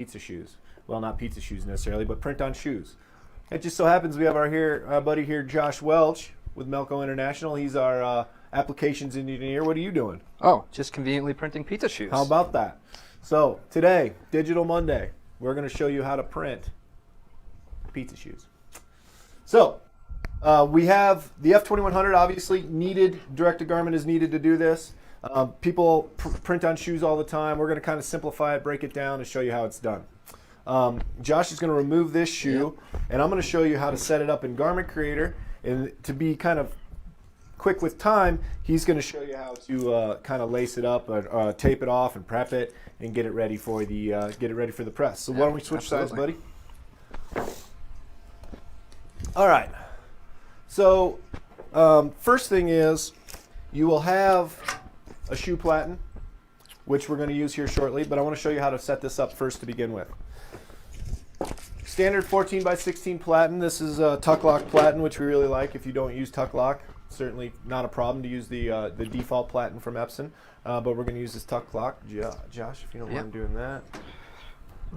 pizza shoes. Well, not pizza shoes necessarily, but print on shoes. It just so happens we have our buddy here, Josh Welch with Melco International. He's our applications engineer. What are you doing? Oh, just conveniently printing pizza shoes. How about that? So today, Digital Monday, we're going to show you how to print pizza shoes. So we have the F2100, obviously needed. Direct-to-garment is needed to do this. People print on shoes all the time. We're going to kind of simplify it, break it down, and show you how it's done. Josh is going to remove this shoe, and I'm going to show you how to set it up in Garment Creator. And to be kind of quick with time, he's going to show you how to kind of lace it up, tape it off, and prep it, and get it ready for the press. So why don't we switch sides, buddy? All right. So first thing is you will have a shoe platen, which we're going to use here shortly, but I want to show you how to set this up first to begin with. Standard 14 by 16 platen. This is a tuck lock platen, which we really like. If you don't use tuck lock, certainly not a problem to use the default platen from Epson, but we're going to use this tuck lock. Josh, if you don't mind doing that.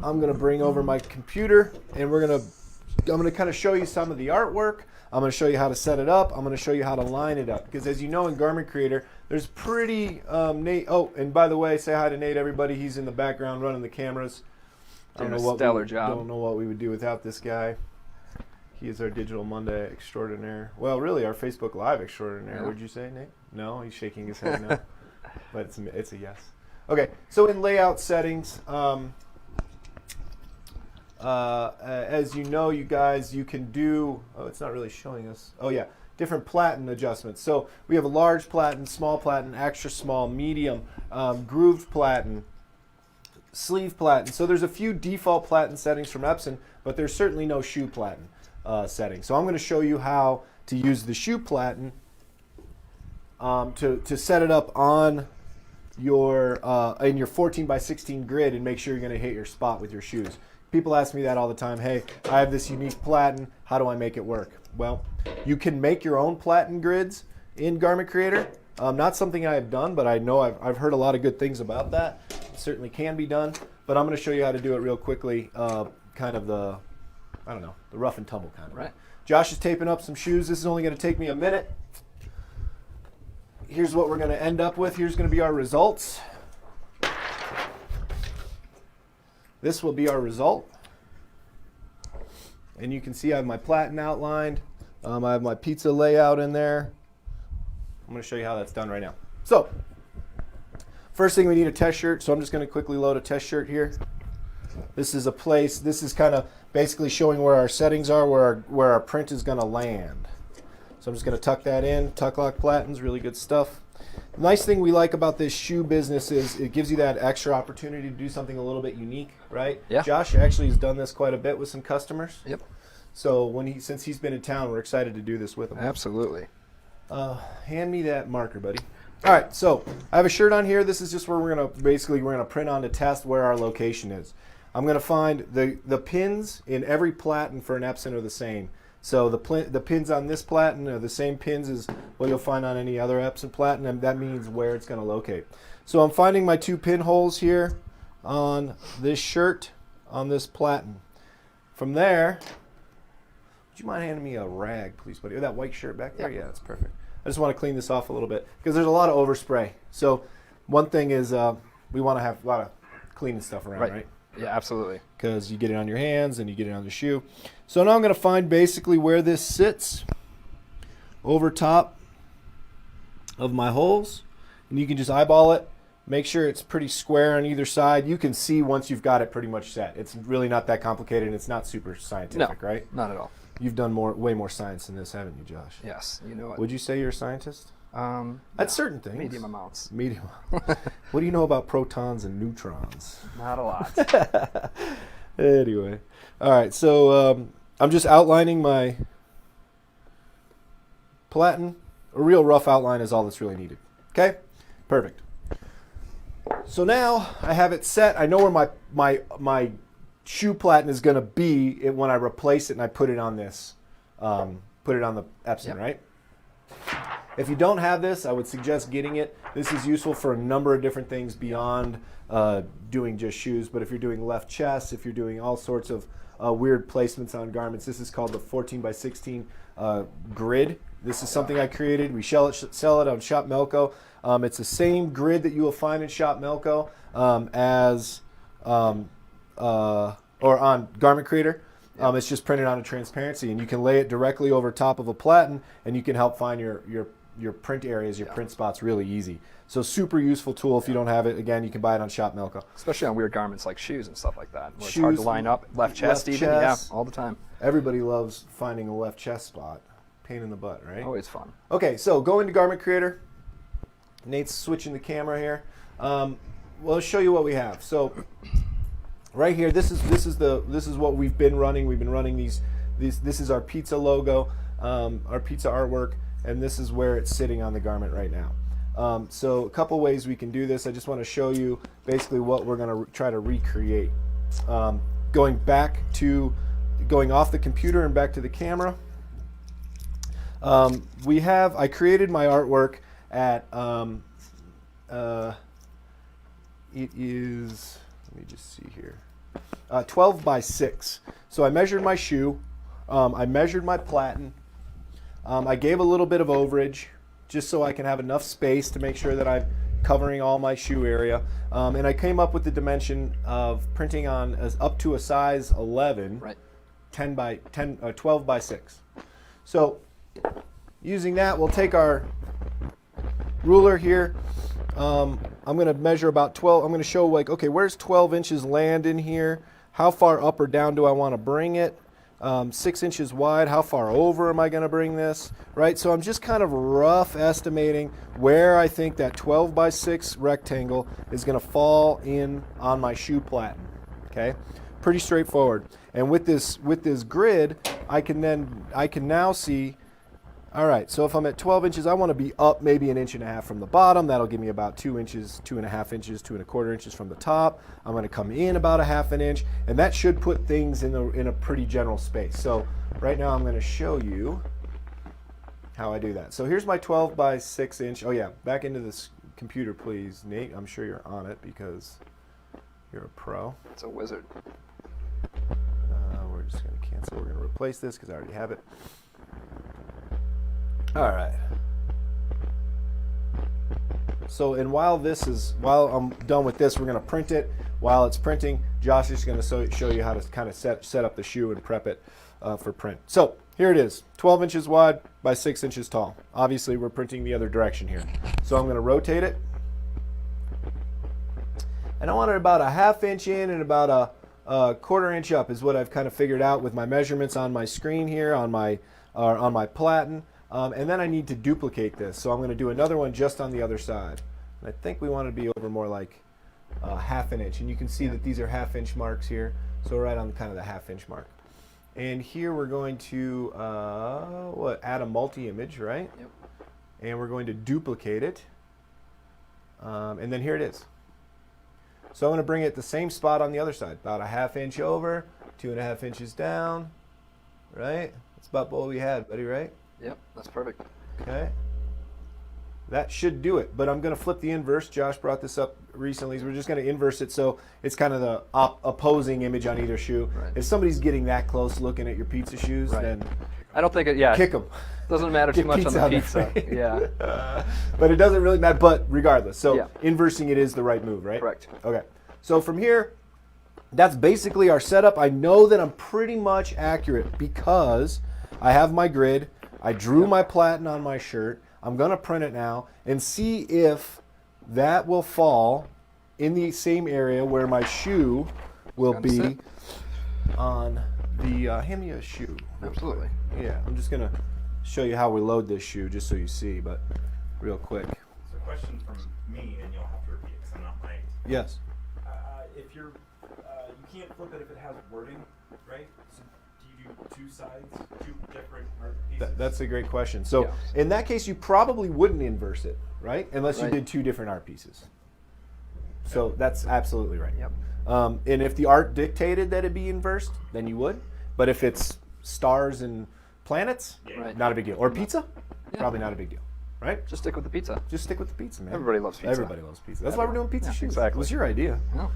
I'm going to bring over my computer, and I'm going to kind of show you some of the artwork. I'm going to show you how to set it up. I'm going to show you how to line it up. Because as you know, in Garment Creator, there's pretty, Nate, oh, and by the way, say hi to Nate, everybody. He's in the background running the cameras. Doing a stellar job. Don't know what we would do without this guy. He is our Digital Monday extraordinaire. Well, really, our Facebook Live extraordinaire. Yeah. Would you say, Nate? No, he's shaking his head no. But it's a yes. Okay, so in layout settings, as you know, you guys, you can do, oh, it's not really showing us. Oh, yeah, different platen adjustments. So we have a large platen, small platen, extra small, medium, grooved platen, sleeve platen. So there's a few default platen settings from Epson, but there's certainly no shoe platen setting. So I'm going to show you how to use the shoe platen to set it up on your in your 14 by 16 grid and make sure you're going to hit your spot with your shoes. People ask me that all the time. Hey, I have this unique platen. How do I make it work? Well, you can make your own platen grids in Garment Creator. Not something I have done, but I know I've heard a lot of good things about that. It certainly can be done, but I'm going to show you how to do it real quickly. Kind of the, I don't know, the rough and tumble kind of. Right. Josh is taping up some shoes. This is only going to take me a minute. Here's what we're going to end up with. Here's going to be our results. This will be our result. And you can see I have my platen outlined. I have my pizza layout in there. I'm going to show you how that's done right now. So, first thing we need a test shirt. So I'm just going to quickly load a test shirt here. This is a place, this is kind of basically showing where our settings are, where our print is going to land. So I'm just going to tuck that in. Tuck lock platens, really good stuff. The nice thing we like about this shoe business is it gives you that extra opportunity to do something a little bit unique, right? Yeah. Josh actually has done this quite a bit with some customers. Yep. So since he's been in town, we're excited to do this with him. Absolutely. Hand me that marker, buddy. All right, so I have a shirt on here. This is just where we're gonna print on to test where our location is. I'm gonna find the pins in every platen for an Epson are the same. So the pins on this platen are the same pins as what you'll find on any other Epson platen, and that means where it's going to locate. So I'm finding my two pin holes here on this shirt on this platen. From there, would you mind handing me a rag, please, buddy? Or that white shirt back there? Yeah, that's perfect. I just want to clean this off a little bit because there's a lot of overspray. So one thing is we want to have a lot of cleaning stuff around, right? Yeah, absolutely. Because you get it on your hands and you get it on the shoe. So now I'm going to find basically where this sits over top of my holes. And you can just eyeball it. Make sure it's pretty square on either side. You can see once you've got it pretty much set. It's really not that complicated and it's not super scientific, No, right? Not at all. You've done way more science than this, haven't you, Josh? Yes, you know it. Would you say you're a scientist? At certain things. Medium amounts. Medium. What do you know about protons and neutrons? Not a lot. Anyway. All right, so I'm just outlining my platen. A real rough outline is all that's really needed. Okay? Perfect. So now I have it set. I know where my shoe platen is going to be when I replace it and I put it on this, put it on the Epson, right? If you don't have this, I would suggest getting it. This is useful for a number of different things beyond doing just shoes. But if you're doing left chest, if you're doing all sorts of weird placements on garments, this is called the 14 by 16 grid. This is something I created. We sell it on Shop Melco. It's the same grid that you will find in Shop Melco or on Garment Creator. It's just printed on a transparency, and you can lay it directly over top of a platen, and you can help find your print areas, your print spots really easy. So super useful tool. If you don't have it, again, you can buy it on Shop Melco. Especially on weird garments like shoes and stuff like that, where it's hard to line up. Left chest even, chest. yeah, all the time. Everybody loves finding a left chest spot. Pain in the butt, right? Always fun. Okay, so go into Garment Creator. Nate's switching the camera here. Well, let's show you what we have. So right here, this is what we've been running. We've been running these. This is our pizza logo, our pizza artwork, and this is where it's sitting on the garment right now. So a couple ways we can do this. I just want to show you basically what we're going to try to recreate. Going off the computer and back to the camera. I created my artwork at, it is, let me just see here, 12 by 6. So I measured my shoe, I measured my platen, I gave a little bit of overage just so I can have enough space to make sure that I'm covering all my shoe area, and I came up with the dimension of printing on up to a size 11, right. 12 by 6. So using that, we'll take our ruler here. I'm going to measure about 12. I'm going to show like, okay, where's 12 inches land in here? How far up or down do I want to bring it? 6 inches wide. How far over am I going to bring this? Right. So I'm just kind of rough estimating where I think that 12 by 6 rectangle is going to fall in on my shoe platen. Okay. Pretty straightforward. And with this grid, I can now see. All right, so if I'm at 12 inches, I want to be up maybe 1.5 inches from the bottom. That'll give me about 2 inches, 2.5 inches, 2.25 inches from the top. I'm going to come in about 1/2 inch, and that should put things in a pretty general space. So right now I'm going to show you how I do that. So here's my 12 by 6 inch. Oh yeah, back into this computer, please, Nate. I'm sure you're on it because you're a pro. It's a wizard. We're just going to cancel. We're going to replace this because I already have it. All right. So, and while I'm done with this, we're going to print it. While it's printing, Josh is going to show you how to kind of set up the shoe and prep it for print. So here it is, 12 inches wide by 6 inches tall. Obviously, we're printing the other direction here. So I'm going to rotate it. And I want it about 1/2 inch in and about a 1/4 inch up is what I've kind of figured out with my measurements on my screen here, on my platen. And then I need to duplicate this. So I'm going to do another one just on the other side. And I think we want to be over more like 1/2 inch. And you can see that these are 1/2 inch marks here. So right on kind of the 1/2 inch mark. And here we're going to add a multi-image, right? Yep. And we're going to duplicate it. And then here it is. So I'm going to bring it the same spot on the other side. About 1/2 inch over, 2.5 inches down, right? That's about what we had, buddy, right? Yep, that's perfect. Okay. That should do it, but I'm going to flip the inverse. Josh brought this up recently. So we're just going to inverse it so it's kind of the opposing image on either shoe. Right. If somebody's getting that close looking at your pizza shoes, then I don't think kick them. Doesn't matter too much on the pizza. Yeah. But it doesn't really matter, but regardless. So inversing it is the right move, right? Correct. Okay. So from here, that's basically our setup. I know that I'm pretty much accurate because I have my grid. I drew my platen on my shirt. I'm going to print it now and see if that will fall in the same area where my shoe will be on the, hand me a shoe. Absolutely. Yeah, I'm just going to show you how we load this shoe just so you see, but real quick. So a question from me, and you'll have to repeat because I'm not mic'd. Yes. If you're, you can't flip it if it has wording, right? So do you do two sides, two different art pieces? That's a great question. So in that case, you probably wouldn't inverse it, right? Unless you did two different art pieces. So that's absolutely right. Yep. And if the art dictated that it be inversed, then you would. But if it's stars and planets, not a big deal. Or pizza, probably not a big deal, right? Just stick with the pizza. Just stick with the pizza, man. Everybody loves pizza. Everybody loves pizza. That's why we're doing pizza shoes. Exactly. It was your idea. No.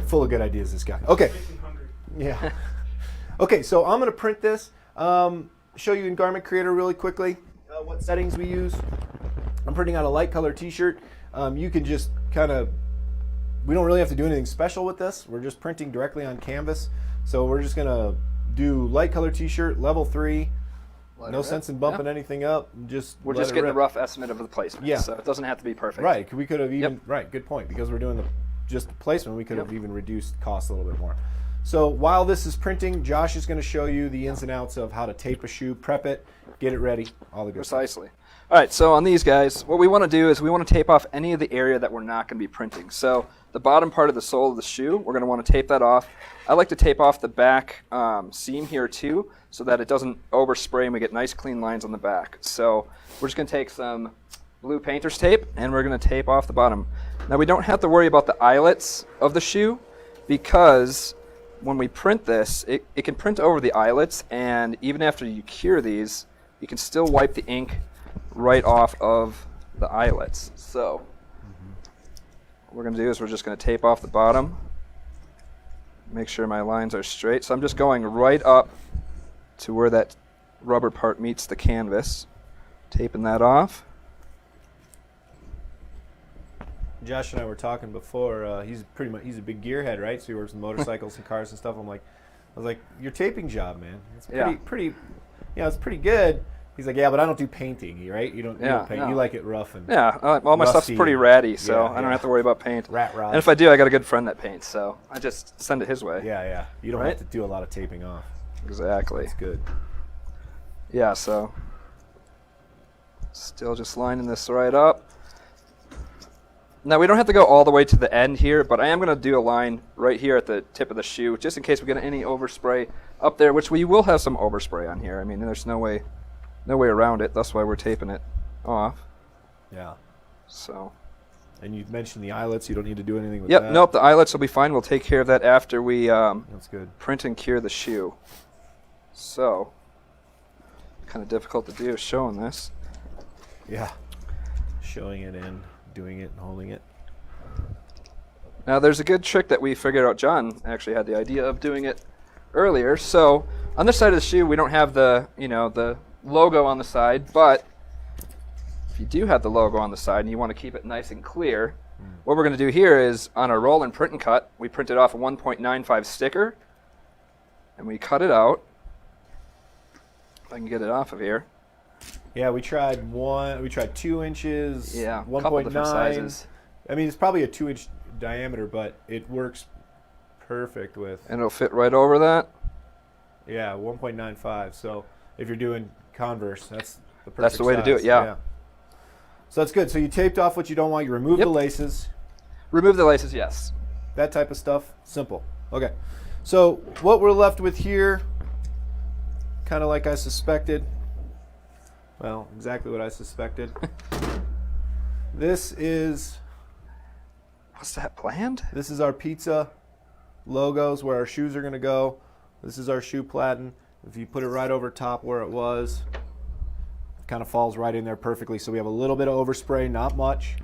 Full of good ideas, this guy. Okay. Yeah. Okay, so I'm going to print this. Show you in Garment Creator really quickly what settings we use. I'm printing out a light color t-shirt. You can just kind of, we don't really have to do anything special with this. We're just printing directly on canvas. So we're just going to do light color t-shirt, level 3. No sense in bumping anything up. We're just getting a rough estimate of the placement. Yeah. So it doesn't have to be perfect. Right. We could have even, right, good point. Because we're doing just the placement, we could have even reduced costs a little bit more. So while this is printing, Josh is going to show you the ins and outs of how to tape a shoe, prep it, get it ready, all the good stuff. Precisely. All right, so on these guys, what we want to do is we want to tape off any of the area that we're not going to be printing. So the bottom part of the sole of the shoe, we're going to want to tape that off. I like to tape off the back seam here too, so that it doesn't overspray and we get nice clean lines on the back. So we're just going to take some blue painter's tape and we're going to tape off the bottom. Now we don't have to worry about the eyelets of the shoe because when we print this, it can print over the eyelets, and even after you cure these, you can still wipe the ink right off of the eyelets. So what we're going to do is we're just going to tape off the bottom, make sure my lines are straight. So I'm just going right up to where that rubber part meets the canvas, taping that off. Josh and I were talking before. He's a big gearhead, right? So he works with motorcycles and cars and stuff. I was like, your taping job, man. It's pretty, it's pretty good. He's like, yeah, but I don't do painting, right? You don't paint. No. You like it rough and all my stuff's pretty ratty, so I don't have to worry about paint. Rat rod. And if I do, I got a good friend that paints, so I just send it his way. Yeah. You don't have to do a lot of taping off. Exactly. That's good. Yeah, so still just lining this right up. Now, we don't have to go all the way to the end here, but I am going to do a line right here at the tip of the shoe, just in case we get any overspray up there, which we will have some overspray on here. I mean, there's no way around it. That's why we're taping it off. Yeah. So. And you mentioned the eyelets. You don't need to do anything with that. Nope, the eyelets will be fine. We'll take care of that after we That's good. Print and cure the shoe. So, kind of difficult to do showing this. Yeah. Showing it in. Doing it and holding it. Now there's a good trick that we figured out. John actually had the idea of doing it earlier. So on this side of the shoe we don't have the the logo on the side, but if you do have the logo on the side and you want to keep it nice and clear, what we're going to do here is on a roll and print and cut, we printed off a 1.95 sticker and we cut it out. If I can get it off of here. Yeah, we tried 2 inches, yeah, 1.9. I mean, it's probably a 2-inch diameter, but it works perfect with. And it'll fit right over that? Yeah, 1.95. So if you're doing Converse, that's the perfect That's the way size. to do it, yeah. So that's good. So you taped off what you don't want. You removed the laces. Remove the laces, yes. That type of stuff. Simple. Okay. So what we're left with here, kind of like I suspected. Well, exactly what I suspected. This is... What's that, planned? This is our pizza logos where our shoes are going to go. This is our shoe platen. If you put it right over top where it was, it kind of falls right in there perfectly. So we have a little bit of overspray, not much.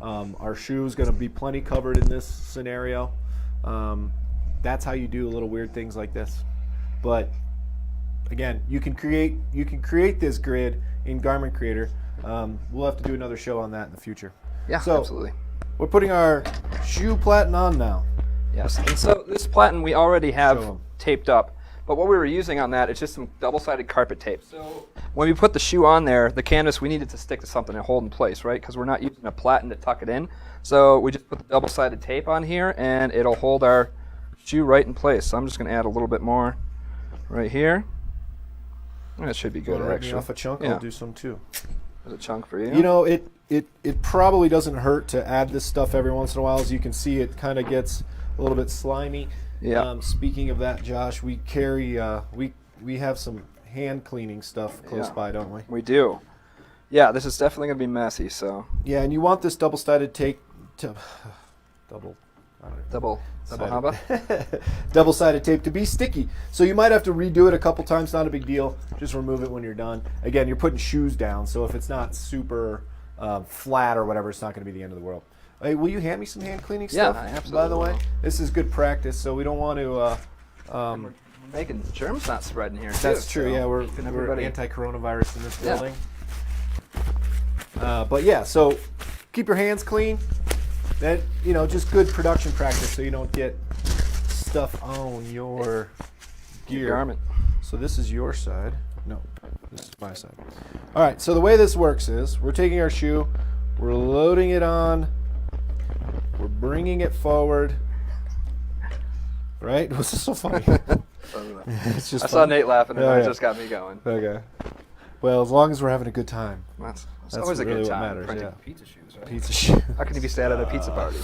Our shoe is going to be plenty covered in this scenario. That's how you do little weird things like this. But again, you can create this grid in Garment Creator. We'll have to do another show on that in the future. Yeah, so, absolutely. We're putting our shoe platen on now. Yes, and so this platen we already have taped up, but what we were using on that is just some double-sided carpet tape. So when we put the shoe on there, the canvas, we needed to stick to something and hold in place, right? Because we're not using a platen to tuck it in. So we just put the double-sided tape on here, and it'll hold our shoe right in place. So I'm just going to add a little bit more right here. That should be good, actually. Off a chunk, I'll do some too. There's a chunk for you. You know, it probably doesn't hurt to add this stuff every once in a while. As you can see, it kind of gets a little bit slimy. Yeah. Speaking of that, Josh, we carry we have some hand cleaning stuff close by, don't we? We do. Yeah, this is definitely going to be messy. So. Yeah, and you want this double-sided tape to Double haba. Double-sided tape to be sticky. So you might have to redo it a couple times, not a big deal. Just remove it when you're done. Again, you're putting shoes down, so if it's not super flat or whatever, it's not going to be the end of the world. Hey, will you hand me some hand cleaning stuff? Yeah, absolutely. By the way, this is good practice, so we don't want to... We're making germs not spreading here, too. That's true, so yeah. We're anti-coronavirus in this building. But yeah, so keep your hands clean. That, just good production practice so you don't get stuff on your gear. Garment. So this is your side. No, this is my side. All right, so the way this works is we're taking our shoe, we're loading it on, we're bringing it forward. Right? Was this so funny? It's just I saw Nate laughing and Oh, it yeah. just got me going. Okay. Well, as long as we're having a good time. That's That's always a really good what time. matters, Printing yeah. pizza shoes, right? Pizza shoe. How can you be sad at a pizza party?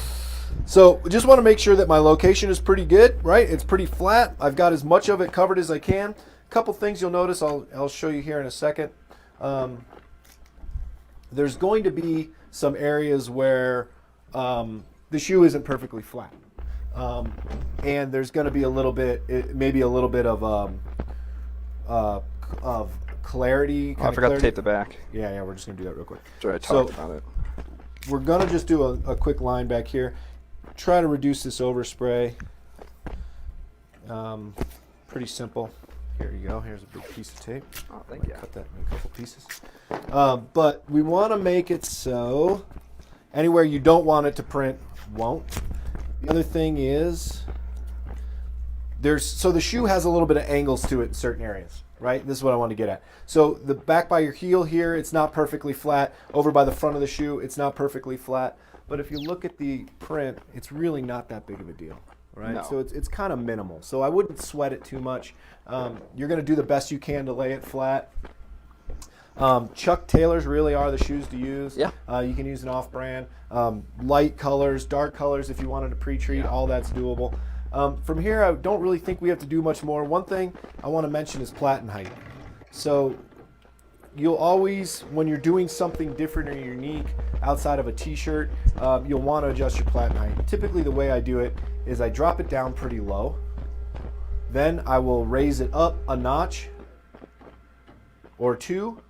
So just want to make sure that my location is pretty good, right? It's pretty flat. I've got as much of it covered as I can. A couple things you'll notice, I'll show you here in a second. There's going to be some areas where the shoe isn't perfectly flat. And there's going to be a little bit, maybe a little bit of clarity. Oh, I forgot to tape the back. Yeah, we're just going to do that real quick. Sorry, I talked about it. We're going to just do a quick line back here. Try to reduce this overspray. Pretty simple. Here you go. Here's a big piece of tape. Oh, thank you. Cut that in a couple pieces. But we want to make it so anywhere you don't want it to print won't. The other thing is the shoe has a little bit of angles to it in certain areas, right? This is what I want to get at. So the back by your heel here, it's not perfectly flat. Over by the front of the shoe, it's not perfectly flat. But if you look at the print, it's really not that big of a deal, right? No. So it's kind of minimal. So I wouldn't sweat it too much. You're going to do the best you can to lay it flat. Chuck Taylors really are the shoes to use. Yeah. You can use an off-brand. Light colors, dark colors if you wanted to pre-treat, all that's doable. From here, I don't really think we have to do much more. One thing I want to mention is Platen Height. So you'll always, when you're doing something different or unique outside of a t-shirt, you'll want to adjust your Platen Height. Typically the way I do it is I drop it down pretty low. Then I will raise it up a notch or two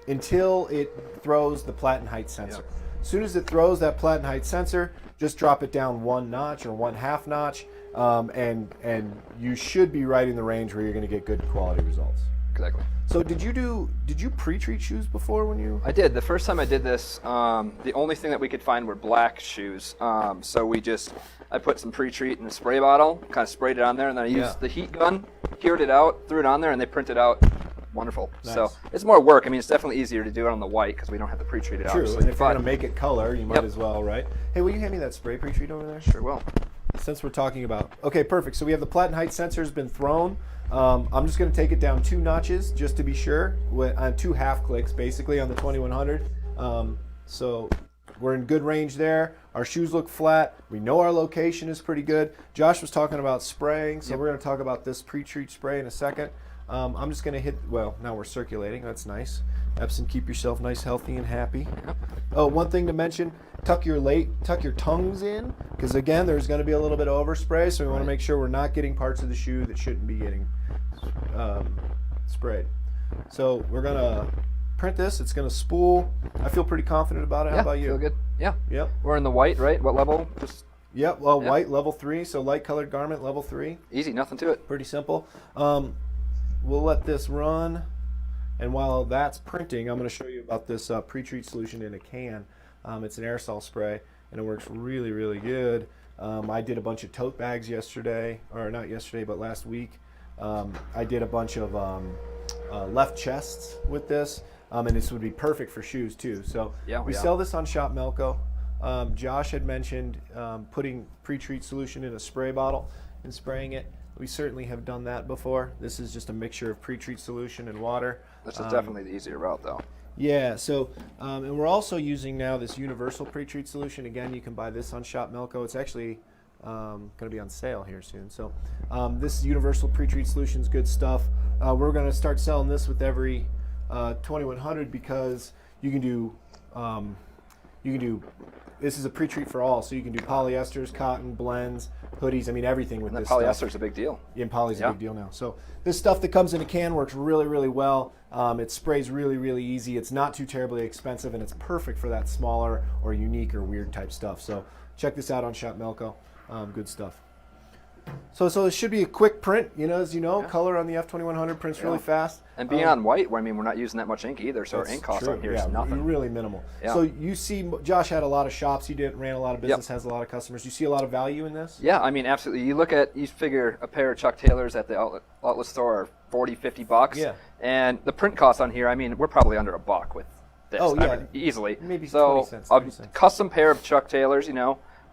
until it throws the Platen Height sensor. Yep. As soon as it throws that Platen Height sensor, just drop it down one notch or 1/2 notch, and you should be right in the range where you're going to get good quality results. Exactly. So did you pre-treat shoes before when you? I did. The first time I did this, the only thing that we could find were black shoes. So I put some Pretreat in a spray bottle, kind of sprayed it on there, and then I used the heat gun, cured it out, threw it on there, and they printed out wonderful. Nice. So it's more work. I mean, it's definitely easier to do it on the white because we don't have to pre-treat it. True, obviously. and if you're But- going to make it color, you might as well, right? Hey, will you hand me that spray pre-treat over there? Sure will. Since we're talking about, okay, perfect. So we have the Platen Height sensor has been thrown. I'm just going to take it down 2 notches just to be sure, on 2 half clicks basically on the 2100. So we're in good range there. Our shoes look flat. We know our location is pretty good. Josh was talking about spraying, so we're going to talk about this pre-treat spray in a second. I'm just going to hit, well, now we're circulating. That's nice. Epson, keep yourself nice, healthy, and happy. Oh, one thing to mention, tuck your tongues in, because again, there's going to be a little bit of overspray, so we want to make sure we're not getting parts of the shoe that shouldn't be getting sprayed. So we're going to print this. It's going to spool. I feel pretty confident about it. How about you? Feel good. Yeah. Yep. We're in the white, right? What level? Just Yep. Well, white level 3, so light colored garment level 3. easy, nothing to it. Pretty simple. We'll let this run, and while that's printing, I'm going to show you about this Pretreat solution in a can. It's an aerosol spray, and it works really, really good. I did a bunch of tote bags yesterday, or not yesterday, but last week. I did a bunch of left chests with this, and this would be perfect for shoes too. So we sell this on Shop Melco. Josh had mentioned putting Pretreat solution in a spray bottle and spraying it. We certainly have done that before. This is just a mixture of Pretreat solution and water. This is definitely the easier route, though. Yeah, so, and we're also using now this universal Pretreat solution. Again, you can buy this on Shop Melco. It's actually going to be on sale here soon. So this universal Pretreat solution is good stuff. We're going to start selling this with every 2100 because you can do You can do. This is a pre-treat for all, so you can do polyesters, cotton, blends, hoodies. I mean, everything with And this polyester stuff. is a big deal. Yeah, poly's Yeah. a big deal now. So this stuff that comes in a can works really, really well. It sprays really, really easy. It's not too terribly expensive, and it's perfect for that smaller or unique or weird type stuff. So check this out on Shop Melco. Good stuff. So it should be a quick print, as you know, color on the F2100 prints really fast. And being on white, I mean, we're not using that much ink either, so our ink cost on here is nothing. Really minimal. Yeah. So you see, Josh had a lot of shops. He ran a lot of business, has a lot of customers. You see a lot of value in this? Yeah, I mean, absolutely. You figure a pair of Chuck Taylors at the outlet store are $40-50. Yeah. And the print cost on here, I mean, we're probably under $1 with this. Oh, yeah. I mean, easily. Maybe so 20 cents, a 30 cents. custom pair of Chuck Taylors,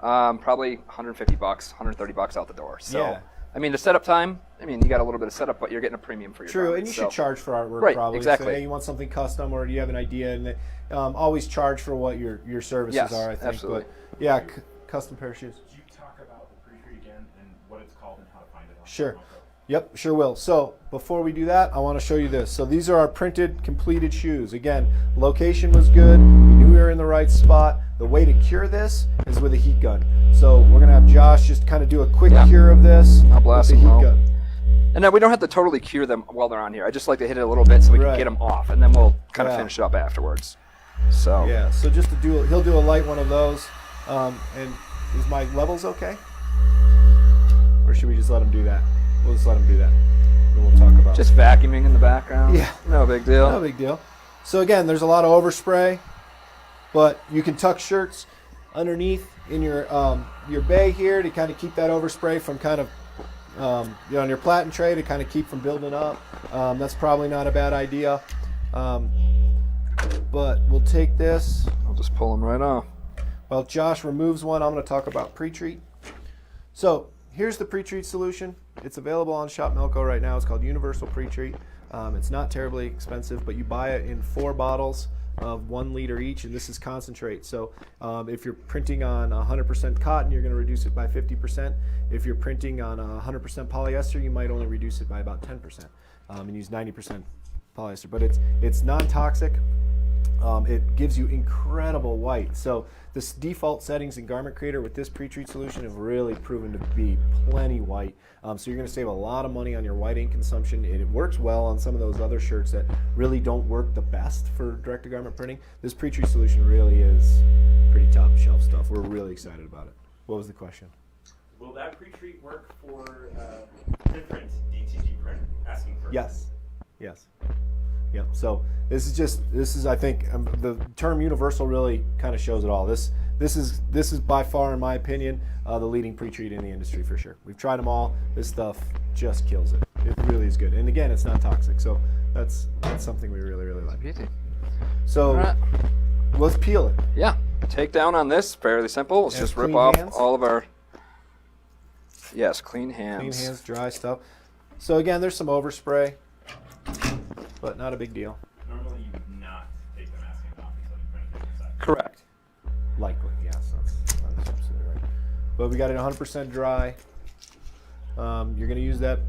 probably $150, $130 out the door. So, Yeah. I mean, the setup time, you got a little bit of setup, but you're getting a premium for your True, and garments, you should charge for artwork, Right, probably. exactly. So, hey, you want something custom, or do you have an idea? And always charge for what your services Yes, are, I think. absolutely. But yeah, custom pair of shoes. Could you talk about the Pretreat again and what it's called and how to find it on Sure. Melco? Yep, sure will. So before we do that, I want to show you this. So these are our printed, completed shoes. Again, location was good. We knew we were in the right spot. The way to cure this is with a heat gun. So we're going to have Josh just kind of do a quick cure of this I'll blast with the them heat out. gun. And then we don't have to totally cure them while they're on here. I just like to hit it a little bit so we can get them off, and then we'll kind of finish it up afterwards. So Yeah, so just to do, he'll do a light one of those. And is my levels okay? Or should we just let him do that? We'll just let him do that. And we'll talk about just vacuuming in the background. Yeah. No big deal. No big deal. So again, there's a lot of overspray, but you can tuck shirts underneath in your bay here to kind of keep that overspray from kind of on your Platen tray to kind of keep from building up. That's probably not a bad idea. But we'll take this. I'll just pull them right off. While Josh removes one, I'm going to talk about Pretreat. So here's the Pretreat solution. It's available on Shop Melco right now. It's called Universal Pretreat. It's not terribly expensive, but you buy it in 4 bottles of 1 liter each, and this is concentrate. So if you're printing on 100% cotton, you're going to reduce it by 50%. If you're printing on 100% polyester, you might only reduce it by about 10% and use 90% polyester. But it's non-toxic. It gives you incredible white. So this default settings in Garment Creator with this Pretreat solution have really proven to be plenty white. So you're going to save a lot of money on your white ink consumption. It works well on some of those other shirts that really don't work the best for direct-to-garment printing. This Pretreat solution really is pretty top shelf stuff. We're really excited about it. What was the question? Will that Pretreat work for different DTG printer? Asking for Yes. Yes. Yeah. So this is I think the term universal really kind of shows it all. This is by far, in my opinion, the leading Pretreat in the industry for sure. We've tried them all. This stuff just kills it. It really is good. And again, it's not toxic. So that's something we really, really like. Easy. So All right. let's peel it. Yeah. Take down on this, fairly simple. Let's And just rip clean off hands? all of our clean hands. Clean hands, dry stuff. So again, there's some overspray, but not a big deal. Normally you would not take the masking off until you print it inside. Correct. Likely, yes, that's absolutely right. But we got it 100% dry. You're going to use that.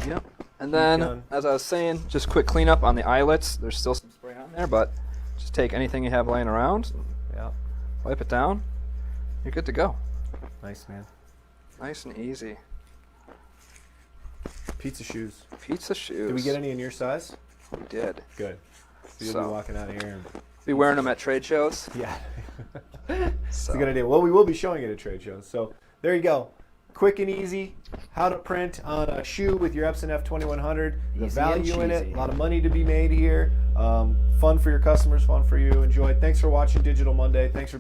Yep. And then, gun. as I was saying, just quick cleanup on the eyelets. There's still some spray on there, but just take anything you have laying around, Yeah, wipe it down. You're good to go. nice man. Nice and easy. Pizza shoes. Pizza shoes. Did we get any in your size? We did. Good. So you'll So. be walking out of here. Be wearing them at trade shows. Yeah. It's So. a good idea. Well, we will be showing it at trade shows. So there you go. Quick and easy. How to print on a shoe with your Epson F2100. The Easy and value in it. cheesy. A lot of money to be made here. Fun for your customers. Fun for you. Enjoy. Thanks for watching Digital Monday. Thanks for